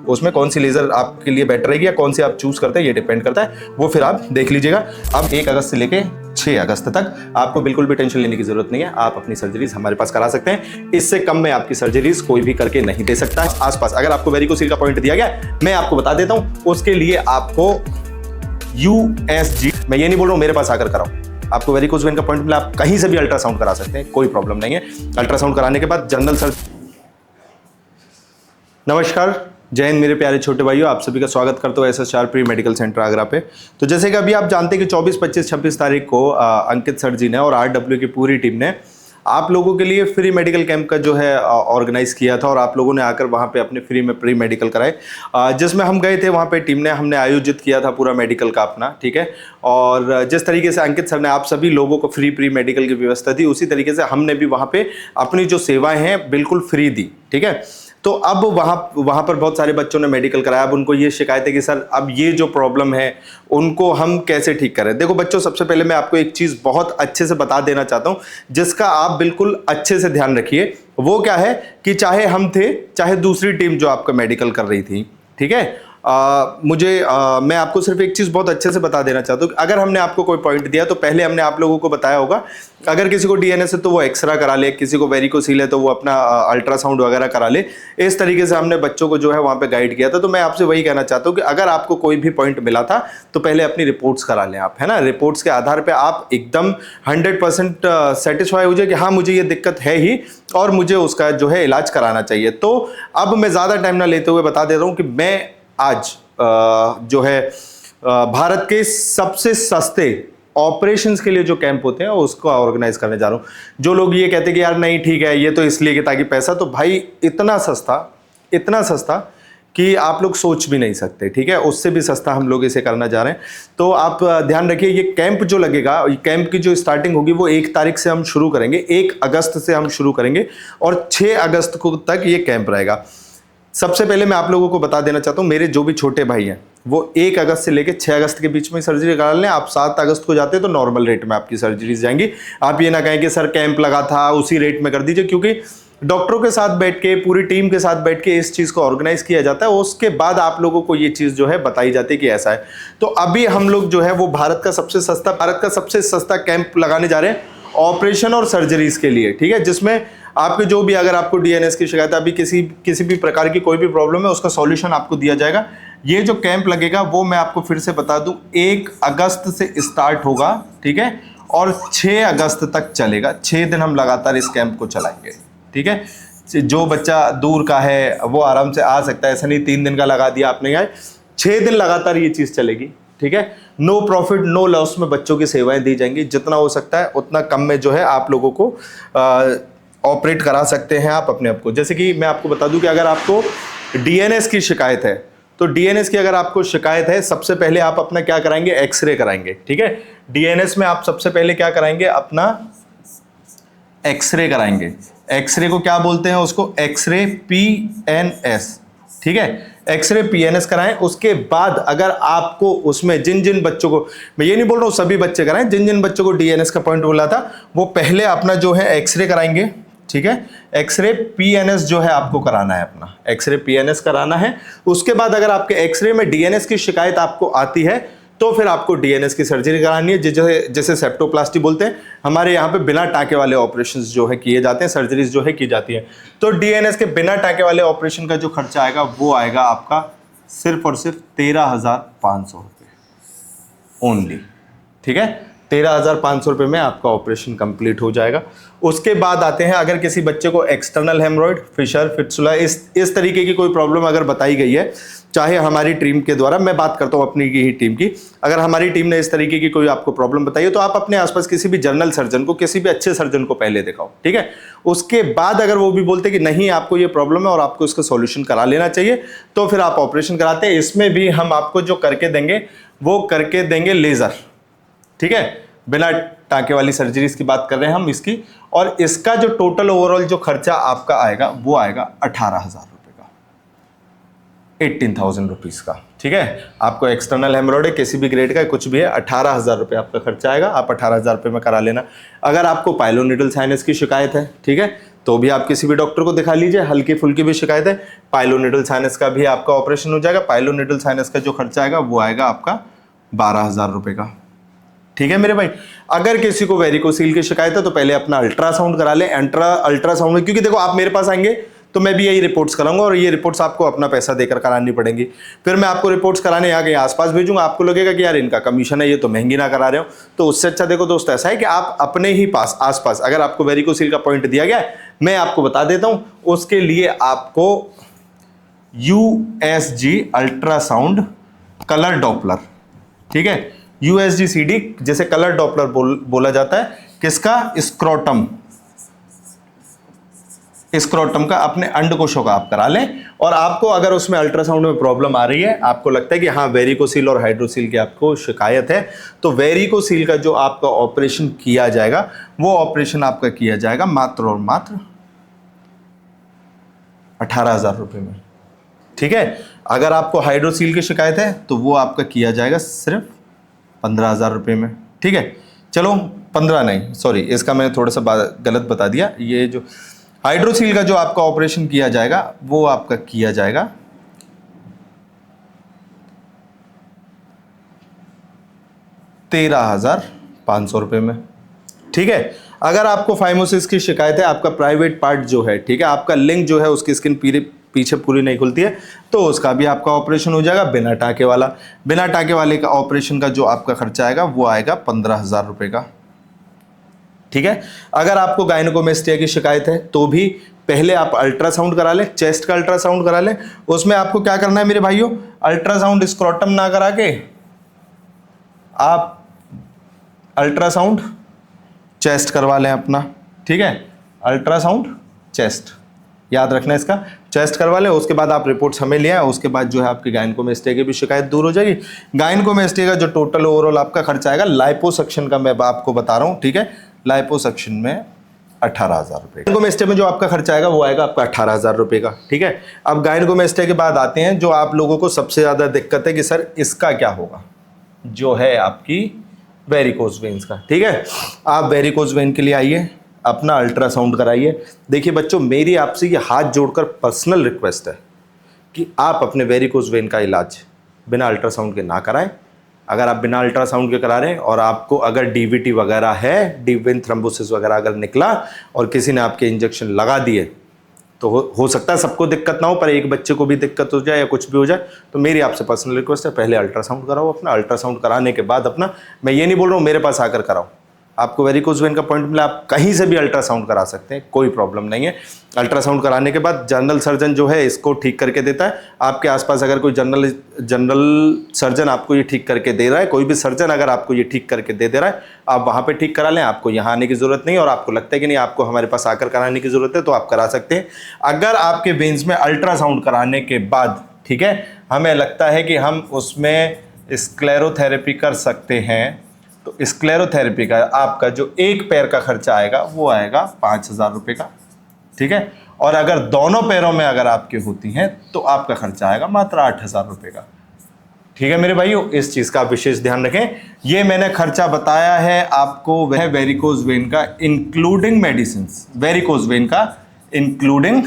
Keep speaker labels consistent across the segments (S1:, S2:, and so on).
S1: उसमें कौन सी लेजर आपके लिए बेटर रहेगी या कौन सी आप चूज करते हैं ये डिपेंड करता है, वो फिर आप देख लीजिएगा। अब 1 अगस्त से लेके 6 अगस्त तक आपको बिल्कुल भी टेंशन लेने की जरूरत नहीं है, आप अपनी सर्जरीज हमारे पास करा सकते हैं। इससे कम में आपकी सर्जरीज कोई भी करके नहीं दे सकता है। आसपास अगर आपको वेरिकोसिल का पॉइंट दिया गया, मैं आपको बता देता हूं, उसके लिए आपको USG, मैं ये नहीं बोल रहा हूं मेरे पास आकर कराओ, आपको वेरिकोस वेन का पॉइंट मिला, आप कहीं से भी अल्ट्रासाउंड करा सकते हैं, कोई प्रॉब्लम नहीं है। अल्ट्रासाउंड कराने के बाद जनरल सर्जन। नमस्कार, जय हिंद मेरे प्यारे छोटे भाइयों, आप सभी का स्वागत करता हूँ SSR pre medical centre Agra पे। तो जैसे कि अभी आप जानते हैं कि 24, 25, 26 तारीख को अंकित सर जी ने और RW की पूरी टीम ने आप लोगों के लिए फ्री मेडिकल कैंप का जो है ऑर्गेनाइज किया था और आप लोगों ने आकर वहाँ पे अपने फ्री में प्री मेडिकल कराए, जिसमें हम गए थे। वहाँ पे टीम ने हमने आयोजित किया था पूरा मेडिकल का अपना, ठीक है। और जिस तरीके से अंकित सर ने आप सभी लोगों को फ्री प्री मेडिकल की व्यवस्था दी, उसी तरीके से हमने भी वहाँ पे अपनी जो सेवाएं हैं बिल्कुल फ्री दी, ठीक है। तो अब वहाँ पर बहुत सारे बच्चों ने मेडिकल कराया। अब उनको ये शिकायत है कि सर अब ये जो प्रॉब्लम है उनको हम कैसे ठीक करें। देखो बच्चों, सबसे पहले मैं आपको एक चीज़ बहुत अच्छे से बता देना चाहता हूँ, जिसका आप बिल्कुल अच्छे से ध्यान रखिए। वो क्या है कि चाहे हम थे, चाहे दूसरी टीम जो आपका मेडिकल कर रही थी, ठीक है, मैं आपको सिर्फ एक चीज़ बहुत अच्छे से बता देना चाहता हूँ। अगर हमने आपको कोई पॉइंट दिया तो पहले हमने आप लोगों को बताया होगा, अगर किसी को DNS है तो वो एक्सरा करा ले, किसी को वेरिकोसील है तो वो अपना अल्ट्रासाउंड वगैरह करा ले। इस तरीके से हमने बच्चों को जो है वहाँ पे गाइड किया था। तो मैं आपसे वही कहना चाहता हूँ कि अगर आपको कोई भी पॉइंट मिला था तो पहले अपनी रिपोर्ट्स करा लें आप, है ना। रिपोर्ट्स के आधार पर आप एकदम 100% सेटिस्फाई हो जाए कि हाँ मुझे ये दिक्कत है ही और मुझे उसका जो है इलाज कराना चाहिए। तो अब मैं ज़्यादा टाइम ना लेते हुए बता दे रहा हूँ कि मैं आज जो है भारत के सबसे सस्ते ऑपरेशंस के लिए जो कैंप होते हैं उसको ऑर्गेनाइज करने जा रहा हूँ। जो लोग ये कहते हैं कि यार नहीं ठीक है ये तो इसलिए कि ताकि पैसा, तो भाई इतना सस्ता कि आप लोग सोच भी नहीं सकते, ठीक है। उससे भी सस्ता हम लोग इसे करना जा रहे हैं। तो आप ध्यान रखिए, ये कैंप जो लगेगा, कैंप की जो स्टार्टिंग होगी वो 1 तारीख से हम शुरू करेंगे, 1 अगस्त से हम शुरू करेंगे और 6 अगस्त को तक ये कैंप रहेगा। सबसे पहले मैं आप लोगों को बता देना चाहता हूँ, मेरे जो भी छोटे भाई हैं वो 1 अगस्त से लेकर 6 अगस्त के बीच में सर्जरी करा लें। आप 7 अगस्त को जाते हैं तो नॉर्मल रेट में आपकी सर्जरीज जाएंगी। आप ये ना कहें कि सर कैंप लगा था उसी रेट में कर दीजिए, क्योंकि डॉक्टरों के साथ बैठ के, पूरी टीम के साथ बैठ के इस चीज़ को ऑर्गेनाइज किया जाता है। उसके बाद आप लोगों को ये चीज़ जो है बताई जाती है कि ऐसा है। तो अभी हम लोग जो है वो भारत का सबसे सस्ता कैंप लगाने जा रहे हैं ऑपरेशन और सर्जरीज के लिए, ठीक है। जिसमें आपके जो भी, अगर आपको DNS की शिकायत है, अभी किसी भी प्रकार की कोई भी प्रॉब्लम है, उसका सॉल्यूशन आपको दिया जाएगा। ये जो कैंप लगेगा वो मैं आपको फिर से बता दूं, 1 अगस्त से स्टार्ट होगा, ठीक है, और 6 अगस्त तक चलेगा। 6 दिन हम लगातार इस कैंप को चलाएंगे, ठीक है। जो बच्चा दूर का है वो आराम से आ सकता है, ऐसा नहीं 3 दिन का लगा दिया आपने, आए 6 दिन लगातार ये चीज़ चलेगी, ठीक है। नो प्रॉफिट नो लॉस में बच्चों की सेवाएं दी जाएंगी। जितना हो सकता है उतना कम में जो है आप लोगों को ऑपरेट करा सकते हैं आप अपने आप को। जैसे कि मैं आपको बता दूं कि अगर आपको DNS की शिकायत है तो DNS की अगर आपको शिकायत है, सबसे पहले आप अपना क्या कराएंगे, एक्सरे कराएंगे, ठीक है। DNS में आप सबसे पहले क्या कराएंगे, अपना एक्सरे कराएंगे। एक्सरे को क्या बोलते हैं, उसको एक्सरे PNS, ठीक है। एक्सरे PNS कराएं। उसके बाद अगर आपको उसमें जिन बच्चों को, मैं ये नहीं बोल रहा हूँ सभी बच्चे कराएं, जिन बच्चों को DNS का पॉइंट बोला था वो पहले अपना जो है एक्सरे कराएंगे, ठीक है। एक्सरे PNS जो है आपको कराना है, अपना एक्सरे PNS कराना है। उसके बाद अगर आपके एक्सरे में DNS की शिकायत आपको आती है तो फिर आपको DNS की सर्जरी करानी है, जैसे सेप्टोप्लास्टी बोलते हैं। हमारे यहाँ पे बिना टाँके वाले ऑपरेशंस जो है किए जाते हैं, सर्जरीज जो है की जाती है। तो DNS के बिना टाँके वाले ऑपरेशन का जो खर्चा आएगा वो आएगा आपका सिर्फ और सिर्फ 13,500 रुपये ओनली, ठीक है। 13,500 रुपये में आपका ऑपरेशन कंप्लीट हो जाएगा। उसके बाद आते हैं, अगर किसी बच्चे को एक्सटर्नल हेमरॉइड, फिशर, फिटसुला, इस तरीके की कोई प्रॉब्लम अगर बताई गई है, चाहे हमारी टीम के द्वारा, मैं बात करता हूँ अपनी ही टीम की, अगर हमारी टीम ने इस तरीके की कोई आपको प्रॉब्लम बताई है तो आप अपने आसपास किसी भी जनरल सर्जन को, किसी भी अच्छे सर्जन को पहले दिखाओ, ठीक है। उसके बाद अगर वो भी बोलते कि नहीं आपको ये प्रॉब्लम है और आपको इसका सॉल्यूशन करा लेना चाहिए, तो फिर आप ऑपरेशन कराते हैं। इसमें भी हम आपको जो करके देंगे वो करके देंगे लेजर, ठीक है। बिना टाँके वाली सर्जरीज की बात कर रहे हैं हम इसकी, और इसका जो टोटल ओवरऑल जो खर्चा आपका आएगा वो आएगा 18,000 रुपये का, 18,000 रुपीज़ का, ठीक है। आपको एक्सटर्नल हेमरॉइड है, किसी भी ग्रेड का कुछ भी है, 18,000 रुपये आपका खर्चा आएगा। आप 18,000 रुपये में करा लेना। अगर आपको पाइलोनिडल साइनस की शिकायत है, ठीक है, तो भी आप किसी भी डॉक्टर को दिखा लीजिए। हल्की फुल्की भी शिकायत है, पाइलोनेडल साइनस का भी आपका ऑपरेशन हो जाएगा। पाइलोनेडल साइनस का जो खर्चा आएगा वो आएगा आपका 12,000 रुपये का। ठीक है मेरे भाई। अगर किसी को वेरिकोसील की शिकायत है तो पहले अपना अल्ट्रासाउंड करा ले। अल्ट्रासाउंड में, क्योंकि देखो आप मेरे पास आएंगे तो मैं भी यही रिपोर्ट्स कराऊंगा और ये रिपोर्ट्स आपको अपना पैसा देकर करानी पड़ेंगी। फिर मैं आपको रिपोर्ट्स कराने यहाँ कहीं आसपास भेजूंगा, आपको लगेगा कि यार इनका कमीशन है, ये तो महंगी ना करा रहे हो। तो उससे अच्छा देखो दोस्त ऐसा है कि आप अपने ही पास आसपास अगर आपको वेरिकोसील का पॉइंट दिया गया है, मैं आपको बता देता हूं, उसके लिए आपको USG अल्ट्रासाउंड कलर डॉपलर, ठीक है, USGCD जैसे कलर डॉपलर बोला जाता है किसका, स्क्रोटम का, अपने अंडकोशों का आप करा लें। और आपको अगर उसमें अल्ट्रासाउंड में प्रॉब्लम आ रही है, आपको लगता है कि हाँ वेरिकोसील और हाइड्रोसील की आपको शिकायत है, तो वेरिकोसील का जो आपका ऑपरेशन किया जाएगा वो ऑपरेशन आपका किया जाएगा मात्र और मात्र 18,000 रुपये में। ठीक है। अगर आपको हाइड्रोसील की शिकायत है तो वो आपका किया जाएगा सिर्फ 15,000 रुपये में। ठीक है, चलो 15 नहीं, सॉरी इसका मैंने थोड़ा सा गलत बता दिया। ये जो हाइड्रोसील का जो आपका ऑपरेशन किया जाएगा वो आपका किया जाएगा 13,500 रुपये में। ठीक है। अगर आपको फाइमोसिस की शिकायत है, आपका प्राइवेट पार्ट जो है, ठीक है, आपका लिंग जो है उसकी स्किन पीछे पूरी नहीं खुलती है, तो उसका भी आपका ऑपरेशन हो जाएगा बिना टाके वाला। बिना टाके वाले का ऑपरेशन का जो आपका खर्चा आएगा वो आएगा 15,000 रुपये का। ठीक है। अगर आपको गायनेकोमेस्टिया की शिकायत है तो भी पहले आप अल्ट्रासाउंड करा लें, चेस्ट का अल्ट्रासाउंड करा लें। उसमें आपको क्या करना है मेरे भाइयों, अल्ट्रासाउंड स्क्रोटम ना करा के आप अल्ट्रासाउंड चेस्ट करवा लें अपना। ठीक है, अल्ट्रासाउंड चेस्ट, याद रखना इसका, चेस्ट करवा लें। उसके बाद आप रिपोर्ट्स हमें ले आए, उसके बाद जो है आपकी गायनेकोमेस्टिया की भी शिकायत दूर हो जाएगी। गायनेकोमेस्टिया का जो टोटल ओवरऑल आपका खर्चा आएगा, लाइपोसक्शन का मैं आपको बता रहा हूँ, ठीक है, लाइपोसक्शन में 18,000 रुपये। गायनेकोमेस्टिया में जो आपका खर्चा आएगा वो आएगा आपका 18,000 रुपये का। ठीक है। अब गायनेकोमेस्टिया के बाद आते हैं जो आप लोगों को सबसे ज़्यादा दिक्कत है कि सर इसका क्या होगा, जो है आपकी वेरिकोज वेन्स का। ठीक है, आप वेरिकोज वेन के लिए आइए, अपना अल्ट्रासाउंड कराइए। देखिए बच्चों, मेरी आपसे ये हाथ जोड़कर पर्सनल रिक्वेस्ट है कि आप अपने वेरिकोज वेन का इलाज बिना अल्ट्रासाउंड के ना कराएं। अगर आप बिना अल्ट्रासाउंड के करा रहे हैं और आपको अगर DVT वगैरह है, डीप वेन थ्रोम्बोसिस वगैरह अगर निकला और किसी ने आपके इंजेक्शन लगा दिए, तो हो सकता है सबको दिक्कत ना हो, पर एक बच्चे को भी दिक्कत हो जाए या कुछ भी हो जाए, तो मेरी आपसे पर्सनल रिक्वेस्ट है पहले अल्ट्रासाउंड कराओ अपना। अल्ट्रासाउंड कराने के बाद अपना, मैं ये नहीं बोल रहा हूँ मेरे पास आकर कराओ, आपको वेरिकोज वेन का पॉइंट मिला, आप कहीं से भी अल्ट्रासाउंड करा सकते हैं, कोई प्रॉब्लम नहीं है। अल्ट्रासाउंड कराने के बाद जनरल सर्जन जो है इसको ठीक करके देता है। आपके आसपास अगर कोई जनरल सर्जन आपको ये ठीक करके दे रहा है, कोई भी सर्जन अगर आपको ये ठीक करके दे रहा है, आप वहाँ पे ठीक करा लें, आपको यहाँ आने की ज़रूरत नहीं। और आपको लगता है कि नहीं आपको हमारे पास आकर कराने की ज़रूरत है तो आप करा सकते हैं। अगर आपके वेन्स में अल्ट्रासाउंड कराने के बाद, ठीक है, हमें लगता है कि हम उसमें स्क्लेरोथेरेपी कर सकते हैं, तो स्क्लेरोथेरेपी का आपका जो एक पैर का खर्चा आएगा वो आएगा 5,000 रुपये का। ठीक है। और अगर दोनों पैरों में अगर आपकी होती हैं तो आपका खर्चा आएगा मात्र 8,000 रुपये का। ठीक है मेरे भाइयों, इस चीज़ का विशेष ध्यान रखें। ये मैंने खर्चा बताया है आपको, वह वेरिकोज वेन का इंक्लूडिंग मेडिसिन्स, वेरिकोज वेन का इंक्लूडिंग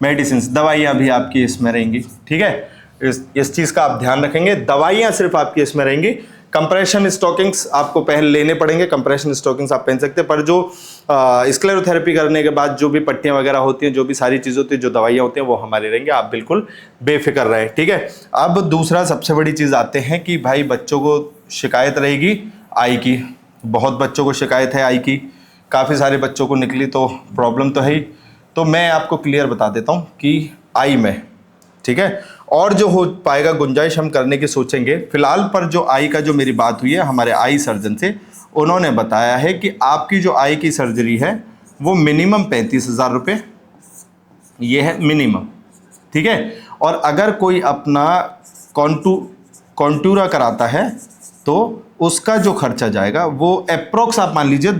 S1: मेडिसिन्स, दवाइयाँ भी आपकी इसमें रहेंगी। ठीक है, इस चीज़ का आप ध्यान रखेंगे, दवाइयाँ सिर्फ आपकी इसमें रहेंगी। कंप्रेशन स्टॉकिंग्स आपको पहले लेने पड़ेंगे, कंप्रेशन स्टॉकिंग्स आप पहन सकते हैं, पर जो स्क्लेरोथेरेपी करने के बाद जो भी पट्टियां वगैरह होती हैं, जो भी सारी चीज़ होती है, जो दवाइयाँ होती हैं, वो हमारे रहेंगे, आप बिल्कुल बेफिक्र रहें। ठीक है। अब दूसरा सबसे बड़ी चीज़ आते हैं कि भाई बच्चों को शिकायत रहेगी आई की, बहुत बच्चों को शिकायत है आई की, काफ़ी सारे बच्चों को निकली, तो प्रॉब्लम तो है ही। तो मैं आपको क्लियर बता देता हूँ कि आई में, ठीक है, और जो हो पाएगा गुंजाइश हम करने की सोचेंगे। फिलहाल पर जो आई का जो मेरी बात हुई है हमारे आई सर्जन से, उन्होंने बताया है कि आपकी जो आई की सर्जरी है वो मिनिमम 35,000 रुपये, ये है मिनिमम। ठीक है। और अगर कोई अपना कॉन्टूरा कराता है तो उसका जो खर्चा जाएगा वो अप्रोक्स आप मान लीजिए,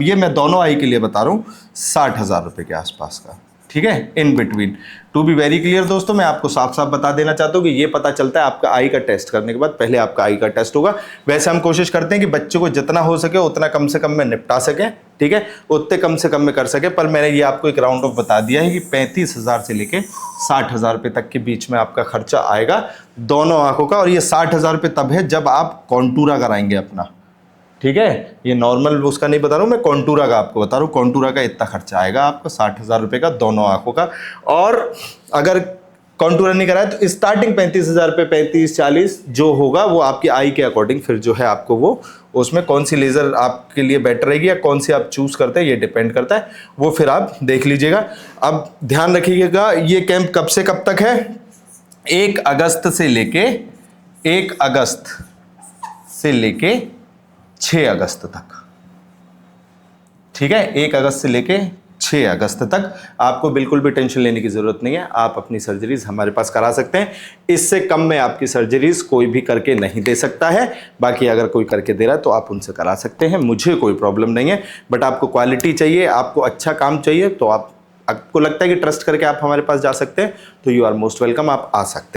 S1: ये मैं दोनों आई के लिए बता रहा हूँ, 60,000 रुपये के आसपास का। ठीक है, in between. To be very clear दोस्तों, मैं आपको साफ साफ बता देना चाहता हूँ कि ये पता चलता है आपका आई का टेस्ट करने के बाद, पहले आपका आई का टेस्ट होगा। वैसे हम कोशिश करते हैं कि बच्चों को जितना हो सके उतना कम से कम में निपटा सकें। ठीक है, उतने कम से कम में कर सके। पर मैंने ये आपको एक राउंड ऑफ बता दिया है कि 35,000 से लेके 60,000 रुपये तक के बीच में आपका खर्चा आएगा दोनों आंखों का। और ये 60,000 रुपये तब है जब आप कॉन्टूरा कराएंगे अपना, ठीक है, ये नॉर्मल उसका नहीं बता रहा हूँ मैं, कॉन्टूरा का आपको बता रहा हूँ। कॉन्टूरा का इतना खर्चा आएगा आपको 60,000 रुपये का दोनों आंखों का। और अगर कॉन्टूरा नहीं कराए तो स्टार्टिंग 35,000 रुपये, 35-40 जो होगा वो आपकी आई के अकॉर्डिंग फिर जो है आपको वो उसमें कौन सी लेज़र आपके लिए बेटर रहेगी या कौन सी आप चूज़ करते हैं ये डिपेंड करता है, वो फिर आप देख लीजिएगा। अब ध्यान रखिएगा ये कैंप कब से कब तक है, 1 अगस्त से लेके 1 अगस्त से लेके 6 अगस्त तक, ठीक है, 1 अगस्त से लेके 6 अगस्त तक आपको बिल्कुल भी टेंशन लेने की ज़रूरत नहीं है। आप अपनी सर्जरीज हमारे पास करा सकते हैं। इससे कम में आपकी सर्जरीज कोई भी करके नहीं दे सकता है। बाकी अगर कोई करके दे रहा है तो आप उनसे करा सकते हैं, मुझे कोई प्रॉब्लम नहीं है। बट आपको क्वालिटी चाहिए, आपको अच्छा काम चाहिए, तो आपको लगता है कि ट्रस्ट करके आप हमारे पास जा सकते हैं तो यू आर मोस्ट वेलकम, आप आ सकते हैं।